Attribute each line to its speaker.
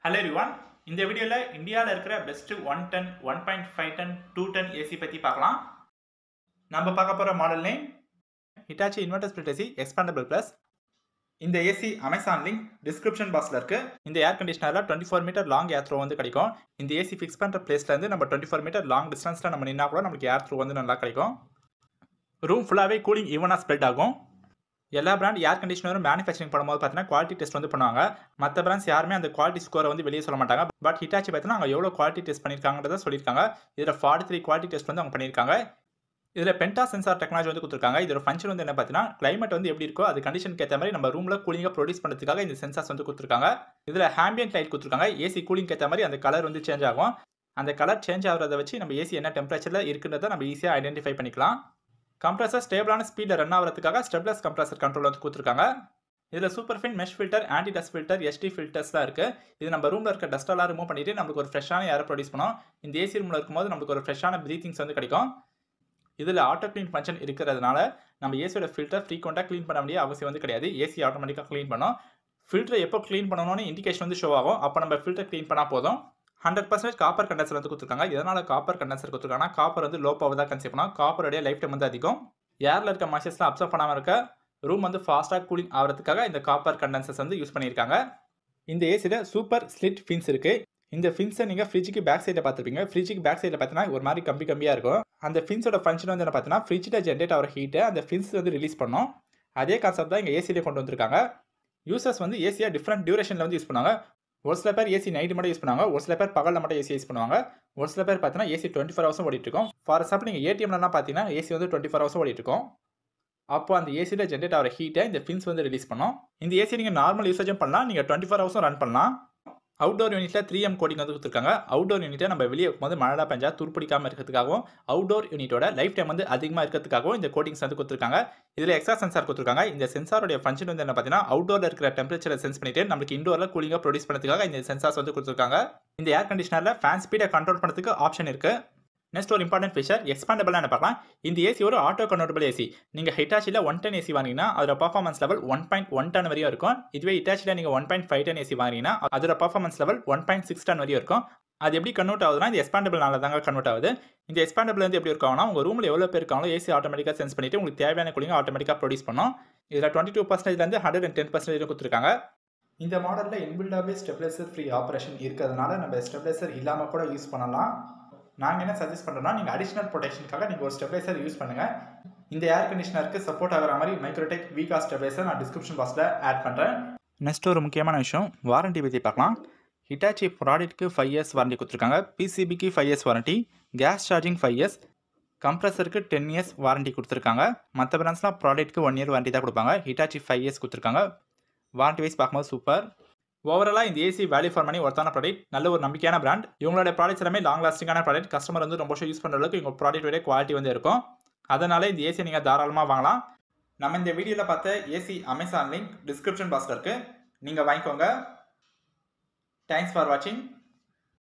Speaker 1: Hello everyone. இந்த வீடியோல இந்தியால இருக்கிற பெஸ்ட் 110, 1.5 டன், 2 டன் ஏசி பத்தி பார்க்கலாம். நம்ம பார்க்க போற model name Hitachi Inverter Split AC Expandable Plus. இந்த ஏசி அமேசான் லிங்க் டிஸ்கிரிப்ஷன் பாக்ஸ்ல இருக்கு. இந்த ஏர் கண்டிஷனர்ல 24 மீட்டர் லாங் ஏர் த்ரோ வந்து கிடைக்கும். இந்த ஏசி ஃபிக்ஸ் பண்ற பிளேஸ்ல இருந்து நம்ம 24 மீட்டர் லாங் டிஸ்டன்ஸ்ல நம்ம நின்னா கூட நமக்கு ஏர் த்ரோ வந்து நல்லா கிடைக்கும். ரூம் ஃபுல்லாவே கூலிங் ஈவனா ஸ்ப்ரெட் ஆகும். எல்லா பிராண்ட் ஏர் கண்டிஷனரும் மேனுஃபேக்சரிங் பண்ணும்போது பார்த்தீங்கன்னா குவாலிட்டி டெஸ்ட் வந்து பண்ணுவாங்க. மற்ற பிராண்ட்ஸ் யாருமே அந்த குவாலிட்டி ஸ்கோரை வந்து வெளியே சொல்ல மாட்டாங்க. பட் ஹிட்டாச்சி பார்த்தீங்கன்னா அவங்க எவ்வளோ குவாலிட்டி டெஸ்ட் பண்ணியிருக்காங்கன்றத சொல்லியிருக்காங்க. இதில் 43 குவாலிட்டி டெஸ்ட் வந்து அவங்க பண்ணியிருக்காங்க. இதில் பென்டா சென்சார் டெக்னாலஜி வந்து கொடுத்துருக்காங்க. இதோட ஃபங்க்ஷன் வந்து என்ன பார்த்தீங்கன்னா கிளைமேட் வந்து எப்படி இருக்கோ அது கண்டிஷனுக்கு ஏற்ற மாதிரி நம்ம ரூமில் கூலிங்காக ப்ரொடியூஸ் பண்ணுறதுக்காக இந்த சென்சார்ஸ் வந்து கொடுத்துருக்காங்க. இதில் ஆம்பியன்ட் லைட் கொடுத்துருக்காங்க. ஏசி கூலிங்க்கு ஏற்ற மாதிரி அந்த கலர் வந்து சேஞ்ச் ஆகும். அந்த கலர் சேஞ்ச் ஆகிறத வச்சு நம்ம ஏசி என்ன டெம்பரேச்சரில் இருக்குன்றதை நம்ம ஈஸியாக ஐடென்டிஃபை பண்ணிக்கலாம். கம்ப்ரஸர் ஸ்டேபிளான ஸ்பீடில் ரன் ஆகிறதுக்காக ஸ்டெப்லெஸ் கம்ப்ரஸர் கண்ட்ரோல் வந்து கொடுத்துருக்காங்க. இதில் super fine mesh filter, anti dust filter, SD ஃபில்டர்ஸ்லாம் இருக்குது. இது நம்ம ரூமில் இருக்க டஸ்ட்டெல்லாம் ரிமூவ் பண்ணிட்டு நமக்கு ஒரு ஃப்ரெஷ்ஷான ஏரை ப்ரொடியூஸ் பண்ணும். இந்த ஏசி ரூமில் இருக்கும்போது நமக்கு ஒரு ஃப்ரெஷ்ஷான ப்ரீத்திங்ஸ் வந்து கிடைக்கும். இதில் ஆட்டோ க்ளீன் ஃபங்க்ஷன் இருக்கிறதுனால நம்ம ஏசியோட ஃபில்டர் ஃப்ரீக்வெண்ட்டாக க்ளீன் பண்ண வேண்டிய அவசியம் வந்து கிடையாது. ஏசி ஆட்டோமேட்டிக்காக க்ளீன் பண்ணும். ஃபில்டரை எப்போ க்ளீன் பண்ணணும்னு இண்டிகேஷன் வந்து ஷோ ஆகும். அப்போ நம்ம ஃபில்டர் க்ளீன் பண்ணால் போதும். 100% காப்பர் கண்டென்சர் வந்து கொடுத்துருக்காங்க. இதனால் காப்பர் கண்டென்சர் கொடுத்துருக்காங்கன்னா காப்பர் வந்து லோ பவர் தான் கன்சியூம் பண்ணும். காப்பருடைய லைஃப் டைம் வந்து அதிகம். ஏரில் இருக்க மாய்ச்சர்ஸ்லாம் அப்சர்வ் பண்ணாமல் இருக்க ரூம் வந்து ஃபாஸ்ட்டாக கூலிங் ஆகிறதுக்காக இந்த காப்பர் கண்டென்சர்ஸ் வந்து யூஸ் பண்ணியிருக்காங்க. இந்த ஏசியில் சூப்பர் ஸ்லிட் ஃபின்ஸ் இருக்குது. இந்த ஃபின்ஸை நீங்கள் ஃப்ரிட்ஜுக்கு பேக் சைடில் பார்த்துருப்பீங்க. ஃப்ரிட்ஜுக்கு பேக் சைடில் பார்த்தீங்கன்னா ஒரு மாதிரி கம்மியாக இருக்கும். அந்த ஃபின்ஸோட ஃபங்க்ஷன் வந்து என்ன பார்த்தீங்கன்னா ஃப்ரிட்ஜில் ஜென்ரேட் ஆகிற ஹீட்டை அந்த ஃபின்ஸ் வந்து ரிலீஸ் பண்ணும். அதே கான்செப்ட் தான் இங்கே ஏசியிலே கொண்டு வந்திருக்காங்க. யூசர்ஸ் வந்து ஏசியாக டிஃப்ரெண்ட் டியூரேஷனில் வந்து யூஸ் பண்ணுவாங்க. ஒரு சில பேர் ஏசி நைட்டு மட்டும் யூஸ் பண்ணுவாங்க. ஒரு சில பேர் பகலில் மட்டும் ஏசி யூஸ் பண்ணுவாங்க. ஒரு சில பேர் பார்த்தீங்கன்னா ஏசி 24 ஹவர்ஸும் ஓடிட்டு இருக்கும். ஃபார் எக்ஸாம்பிள் நீங்கள் ஏடிஎம்லாம் பார்த்தீங்கன்னா ஏசி வந்து 24 ஹவர்ஸும் ஓடிட்டு இருக்கும். அப்போ அந்த ஏசியில் ஜென்ரேட் ஆகிற ஹீட்டை இந்த ஃபின்ஸ் வந்து ரிலீஸ் பண்ணும். இந்த ஏசி நீங்கள் நார்மல் யூசேஜும் பண்ணலாம், நீங்கள் 24 ஹவர்ஸும் ரன் பண்ணலாம். அவுட்டோர் யூனிட்டில் 3M கோடிங் வந்து கொடுத்துருக்காங்க. அவுட்டோர் யூனிட்டை நம்ம வெளியே இருக்கும்போது மழை பெஞ்சா துருப்பிடிக்காமல் இருக்கிறதுக்காகவும் அவுட்டோர் யூனிட்டோட லைஃப் டைம் வந்து அதிகமாக இருக்கிறதுக்காகவும் இந்த கோட்டிங்ஸ் வந்து கொடுத்துருக்காங்க. இதில் எக்ஸ்ட்ரா சென்சார் கொடுத்துருக்காங்க. இந்த சென்சாரோட ஃபங்க்ஷன் வந்து என்ன பார்த்தீங்கன்னா அவுட்டோரில் இருக்கிற டெம்பரேச்சரை சென்ஸ் பண்ணிட்டு நமக்கு இண்டோரில் கூலிங்காக ப்ரொடியூஸ் பண்ணுறதுக்காக இந்த சென்சார்ஸ் வந்து கொடுத்துருக்காங்க. இந்த ஏர் கண்டிஷனரில் ஃபேன் ஸ்பீடை கண்ட்ரோல் பண்ணுறதுக்கு ஆப்ஷன் இருக்குது. நெக்ஸ்ட் ஒரு இம்பார்ட்டன்ட் ஃபீச்சர் எக்ஸ்பாண்டபிள் என்ன பார்க்கலாம். இந்த ஏசி ஒரு ஆட்டோ கன்வெர்ட்டபிள் ஏசி. நீங்கள் ஹிட்டாச்சியில் 110 ஏசி வாங்கினீங்கன்னா அதோட பர்ஃபார்மன்ஸ் லெவல் 1.1 டன் வரையும் இருக்கும். இதுவே ஹிட்டாச்சியில் நீங்கள் 1.5 டன் ஏசி வாங்கினீங்கன்னா அதோட பர்ஃபார்மன்ஸ் லெவல் 1.6 டன் வரையும் இருக்கும். அது எப்படி கன்வெர்ட் ஆகுதுன்னா இந்த எக்ஸ்பாண்டபிள்னால தாங்க கன்வெர்ட் ஆகுது. இந்த எக்ஸ்பாண்டபிள் வந்து எப்படி இருக்காங்கன்னா உங்கள் ரூமில் எவ்வளோ பேர் இருக்காங்களோ ஏசி ஆட்டோமேட்டிக்காக சென்ஸ் பண்ணிட்டு உங்களுக்கு தேவையான கூலிங் ஆட்டோமேட்டிக்காக ப்ரொடியூஸ் பண்ணும். இதில் 22%லேருந்து 110% கொடுத்துருக்காங்க. இந்த மாடலில் இன்பில்டாகவே ஸ்டெபிலைசர் ஃப்ரீ ஆப்ரேஷன் இருக்கிறதுனால நம்ம ஸ்டெபிலைசர் இல்லாமல் கூட யூஸ் பண்ணலாம். நாங்கள் என்ன சஜஸ்ட் பண்ணுறோம்னா நீங்கள் அடிஷனல் ப்ரொடெக்ஷனுக்காக நீங்கள் ஒரு ஸ்டெபிலைசர் யூஸ் பண்ணுங்கள். இந்த ஏர் கண்டிஷனருக்கு சப்போர்ட் ஆகிற மாதிரி மைக்ரோடெக் வீகா ஸ்டெபிலைசர் நான் டிஸ்கிரிப்ஷன் பாக்ஸில் ஆட் பண்ணுறேன். நெக்ஸ்ட் ஒரு முக்கியமான விஷயம் வாரண்டி பற்றி பார்க்கலாம். ஹிட்டாச்சி ப்ராடக்ட்டுக்கு 5 இயர்ஸ் வாரண்டி கொடுத்துருக்காங்க. பிசிபிக்கு 5 years warranty, gas charging 5 years, கம்ப்ரஸருக்கு 10 இயர்ஸ் வாரண்டி கொடுத்துருக்காங்க. மற்ற பிராண்ட்ஸ்லாம் ப்ராடக்ட்டுக்கு 1 இயர் வாரண்டி தான் கொடுப்பாங்க. ஹிட்டாச்சி 5 இயர்ஸ் கொடுத்துருக்காங்க. வாரண்டி வைஸ் பார்க்கும்போது சூப்பர். ஓவராலாக இந்த ஏசி வேல்யூ ஃபார் மணி ஒர்த்தான ப்ராடக்ட், நல்ல ஒரு நம்பிக்கையான பிராண்ட். இவங்களோட ப்ராடக்ட்ஸ் எல்லாமே லாங் லாஸ்டிங்கான ப்ராடக்ட். கஸ்டமர் வந்து ரொம்ப யூஸ் பண்ணுற அளவுக்கு இவங்க ப்ராடக்டோட குவாலிட்டி வந்து இருக்கும். அதனால இந்த ஏசி நீங்கள் தாராளமாக வாங்கலாம். நம்ம இந்த வீடியோவில் பார்த்த ஏசி அமேசான் லிங்க் டிஸ்கிரிப்ஷன் பாக்ஸில் இருக்குது, நீங்கள் வாங்கிக்கோங்க. தேங்க்ஸ் ஃபார் வாட்சிங்.